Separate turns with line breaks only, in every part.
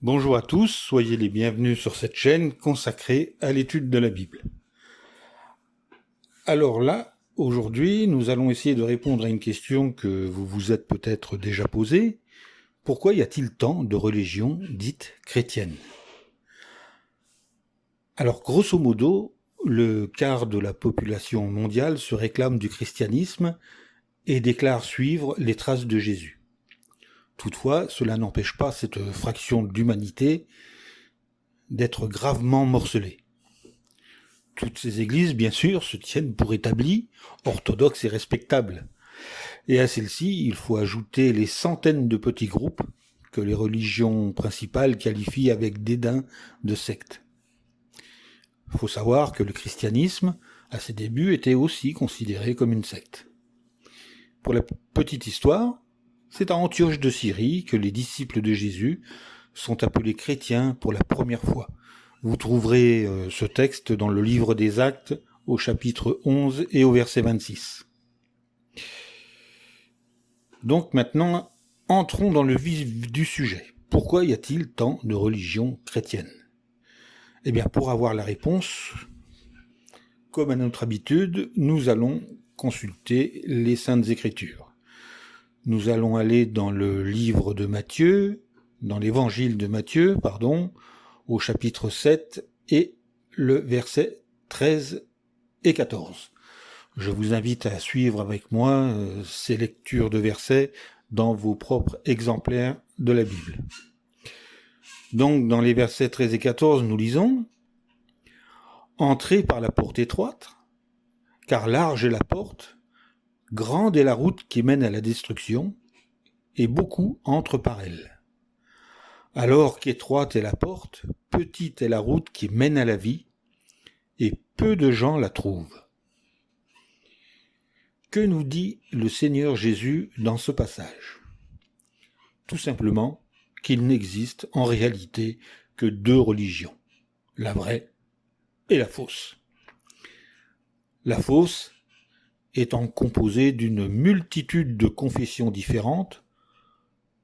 Bonjour à tous, soyez les bienvenus sur cette chaîne consacrée à l'étude de la Bible. Alors là, aujourd'hui, nous allons essayer de répondre à une question que vous vous êtes peut-être déjà posée. Pourquoi y a-t-il tant de religions dites chrétiennes ? Alors, grosso modo, le quart de la population mondiale se réclame du christianisme et déclare suivre les traces de Jésus. Toutefois, cela n'empêche pas cette fraction de l'humanité d'être gravement morcelée. Toutes ces églises, bien sûr, se tiennent pour établies, orthodoxes et respectables. Et à celles-ci, il faut ajouter les centaines de petits groupes que les religions principales qualifient avec dédain de sectes. Il faut savoir que le christianisme, à ses débuts, était aussi considéré comme une secte. Pour la petite histoire, c'est à Antioche de Syrie que les disciples de Jésus sont appelés chrétiens pour la première fois. Vous trouverez ce texte dans le livre des Actes au chapitre 11 et au verset 26. Donc maintenant, entrons dans le vif du sujet. Pourquoi y a-t-il tant de religions chrétiennes ? Eh bien, pour avoir la réponse, comme à notre habitude, nous allons consulter les Saintes Écritures. Nous allons aller dans le livre de Matthieu, dans l'évangile de Matthieu, au chapitre 7 et le verset 13 et 14. Je vous invite à suivre avec moi ces lectures de versets dans vos propres exemplaires de la Bible. Donc, dans les versets 13 et 14, nous lisons « Entrez par la porte étroite, car large est la porte, grande est la route qui mène à la destruction, et beaucoup entrent par elle. Alors qu'étroite est la porte, petite est la route qui mène à la vie, et peu de gens la trouvent. » Que nous dit le Seigneur Jésus dans ce passage ? Tout simplement qu'il n'existe en réalité que deux religions, la vraie et la fausse. La fausse étant composée d'une multitude de confessions différentes,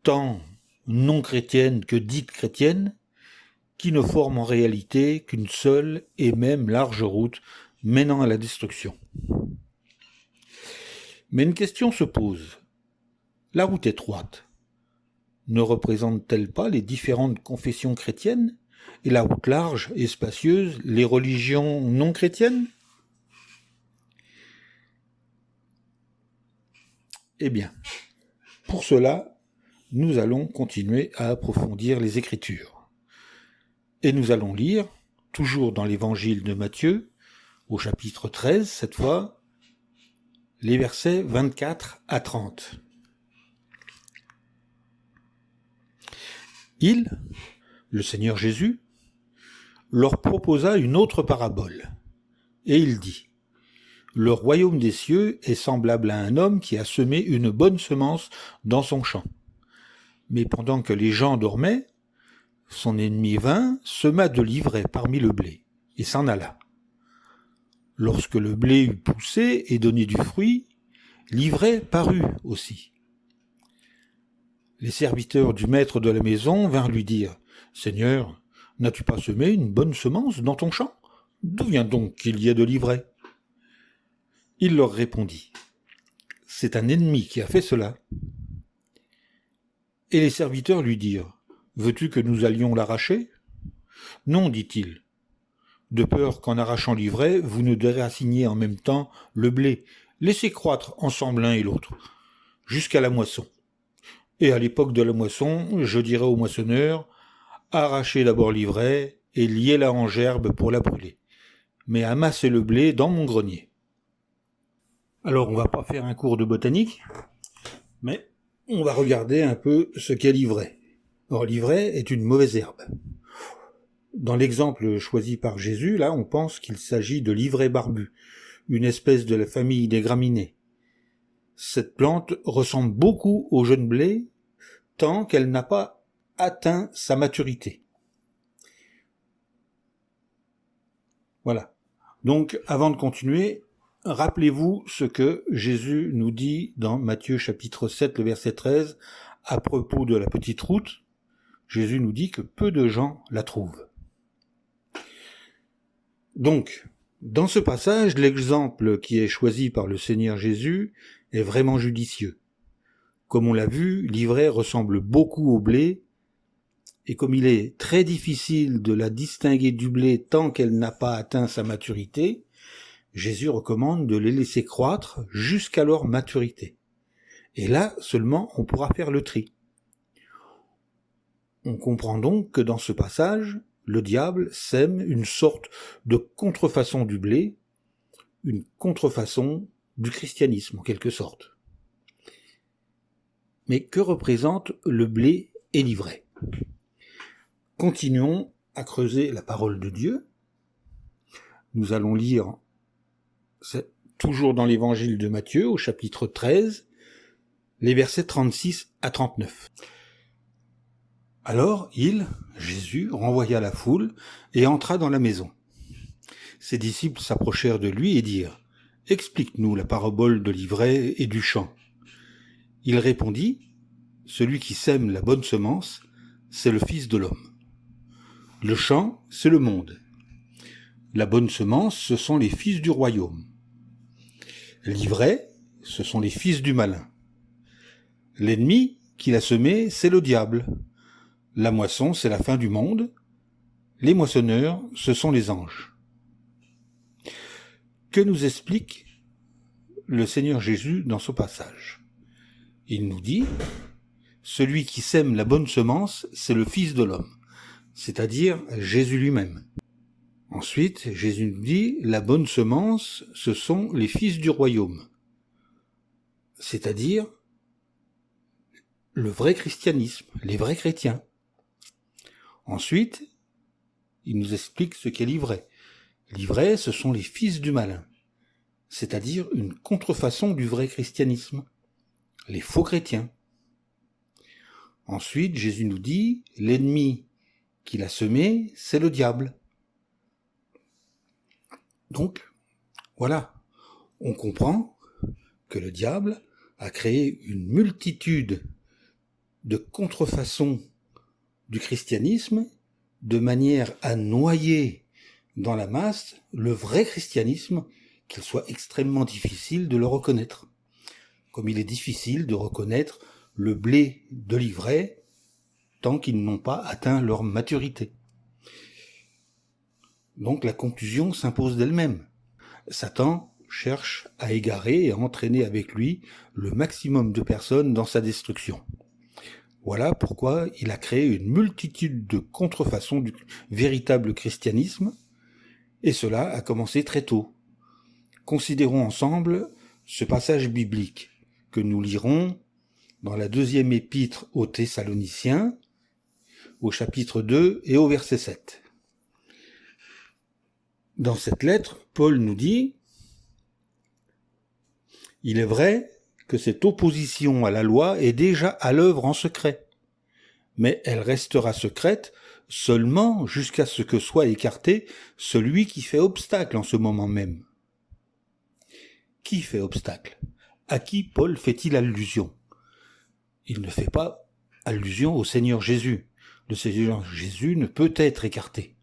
tant non chrétiennes que dites chrétiennes, qui ne forment en réalité qu'une seule et même large route menant à la destruction. Mais une question se pose. La route étroite ne représente-t-elle pas les différentes confessions chrétiennes et la route large et spacieuse, les religions non chrétiennes ? Eh bien, pour cela, nous allons continuer à approfondir les Écritures. Et nous allons lire, toujours dans l'évangile de Matthieu, au chapitre 13 cette fois, les versets 24 à 30. Il, le Seigneur Jésus, leur proposa une autre parabole, et il dit : Le royaume des cieux est semblable à un homme qui a semé une bonne semence dans son champ. Mais pendant que les gens dormaient, son ennemi vint, sema de l'ivraie parmi le blé, et s'en alla. Lorsque le blé eut poussé et donné du fruit, l'ivraie parut aussi. Les serviteurs du maître de la maison vinrent lui dire : Seigneur, n'as-tu pas semé une bonne semence dans ton champ ? D'où vient donc qu'il y ait de l'ivraie ? Il leur répondit : C'est un ennemi qui a fait cela. Et les serviteurs lui dirent : Veux-tu que nous allions l'arracher ? Non, dit-il, de peur qu'en arrachant l'ivraie, vous ne déraciniez en même temps le blé. Laissez croître ensemble l'un et l'autre, jusqu'à la moisson. Et à l'époque de la moisson, je dirai au moissonneur : Arrachez d'abord l'ivraie et liez-la en gerbe pour la brûler. Mais amassez le blé dans mon grenier. Alors, on va pas faire un cours de botanique, mais on va regarder un peu ce qu'est l'ivraie. Or, l'ivraie est une mauvaise herbe. Dans l'exemple choisi par Jésus, là, on pense qu'il s'agit de l'ivraie barbue, une espèce de la famille des graminées. Cette plante ressemble beaucoup au jeune blé, tant qu'elle n'a pas atteint sa maturité. Voilà. Donc, avant de continuer, rappelez-vous ce que Jésus nous dit dans Matthieu chapitre 7, le verset 13, à propos de la petite route. Jésus nous dit que peu de gens la trouvent. Donc, dans ce passage, l'exemple qui est choisi par le Seigneur Jésus est vraiment judicieux. Comme on l'a vu, l'ivraie ressemble beaucoup au blé, et comme il est très difficile de la distinguer du blé tant qu'elle n'a pas atteint sa maturité, Jésus recommande de les laisser croître jusqu'à leur maturité. Et là seulement on pourra faire le tri. On comprend donc que dans ce passage, le diable sème une sorte de contrefaçon du blé, une contrefaçon du christianisme en quelque sorte. Mais que représente le blé et l'ivraie ? Continuons à creuser la parole de Dieu. Nous allons lire, toujours dans l'évangile de Matthieu, au chapitre 13, les versets 36 à 39. Alors Jésus, renvoya la foule et entra dans la maison. Ses disciples s'approchèrent de lui et dirent : « Explique-nous la parabole de l'ivraie et du champ. » Il répondit : « Celui qui sème la bonne semence, c'est le Fils de l'homme. Le champ, c'est le monde. La bonne semence, ce sont les fils du royaume. L'ivraie, ce sont les fils du malin. L'ennemi qui l'a semé, c'est le diable. La moisson, c'est la fin du monde. Les moissonneurs, ce sont les anges. » Que nous explique le Seigneur Jésus dans ce passage ? Il nous dit : celui qui sème la bonne semence, c'est le Fils de l'homme, c'est-à-dire Jésus lui-même. Ensuite, Jésus nous dit : la bonne semence, ce sont les fils du royaume, c'est-à-dire le vrai christianisme, les vrais chrétiens. Ensuite, il nous explique ce qu'est l'ivraie. L'ivraie, ce sont les fils du malin, c'est-à-dire une contrefaçon du vrai christianisme, les faux chrétiens. Ensuite, Jésus nous dit : l'ennemi qui l'a semé, c'est le diable. Donc, voilà, on comprend que le diable a créé une multitude de contrefaçons du christianisme de manière à noyer dans la masse le vrai christianisme, qu'il soit extrêmement difficile de le reconnaître. Comme il est difficile de reconnaître le blé de l'ivraie tant qu'ils n'ont pas atteint leur maturité. Donc la conclusion s'impose d'elle-même. Satan cherche à égarer et à entraîner avec lui le maximum de personnes dans sa destruction. Voilà pourquoi il a créé une multitude de contrefaçons du véritable christianisme, et cela a commencé très tôt. Considérons ensemble ce passage biblique que nous lirons dans la deuxième épître aux Thessaloniciens, au chapitre 2 et au verset 7. Dans cette lettre, Paul nous dit : « Il est vrai que cette opposition à la loi est déjà à l'œuvre en secret, mais elle restera secrète seulement jusqu'à ce que soit écarté celui qui fait obstacle en ce moment même. » Qui fait obstacle ? À qui Paul fait-il allusion ? Il ne fait pas allusion au Seigneur Jésus. Le Seigneur Jésus ne peut être écarté.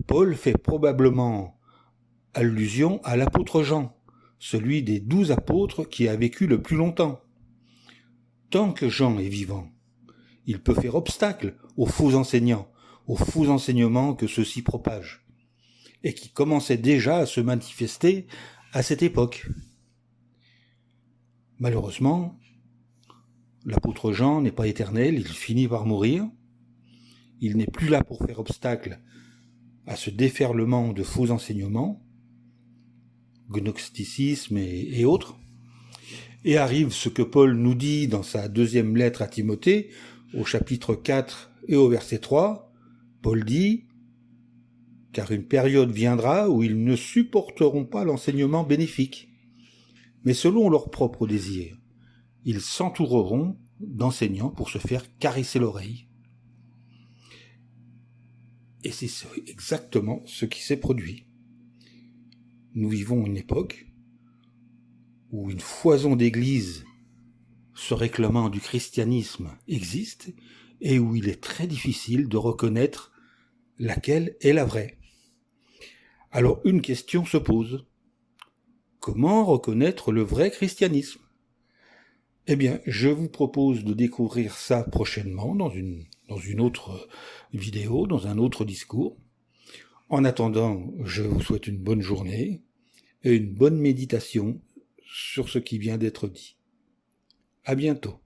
Paul fait probablement allusion à l'apôtre Jean, celui des 12 apôtres qui a vécu le plus longtemps. Tant que Jean est vivant, il peut faire obstacle aux faux enseignants, aux faux enseignements que ceux-ci propagent, et qui commençaient déjà à se manifester à cette époque. Malheureusement, l'apôtre Jean n'est pas éternel, il finit par mourir. Il n'est plus là pour faire obstacle à ce déferlement de faux enseignements, gnosticisme et autres. Et arrive ce que Paul nous dit dans sa deuxième lettre à Timothée, au chapitre 4 et au verset 3. Paul dit : « Car une période viendra où ils ne supporteront pas l'enseignement bénéfique, mais selon leur propre désir, ils s'entoureront d'enseignants pour se faire caresser l'oreille. » Et c'est exactement ce qui s'est produit. Nous vivons une époque où une foison d'églises se réclamant du christianisme existent et où il est très difficile de reconnaître laquelle est la vraie. Alors une question se pose. Comment reconnaître le vrai christianisme ? Eh bien, je vous propose de découvrir ça prochainement dans une autre vidéo, dans un autre discours. En attendant, je vous souhaite une bonne journée et une bonne méditation sur ce qui vient d'être dit. À bientôt.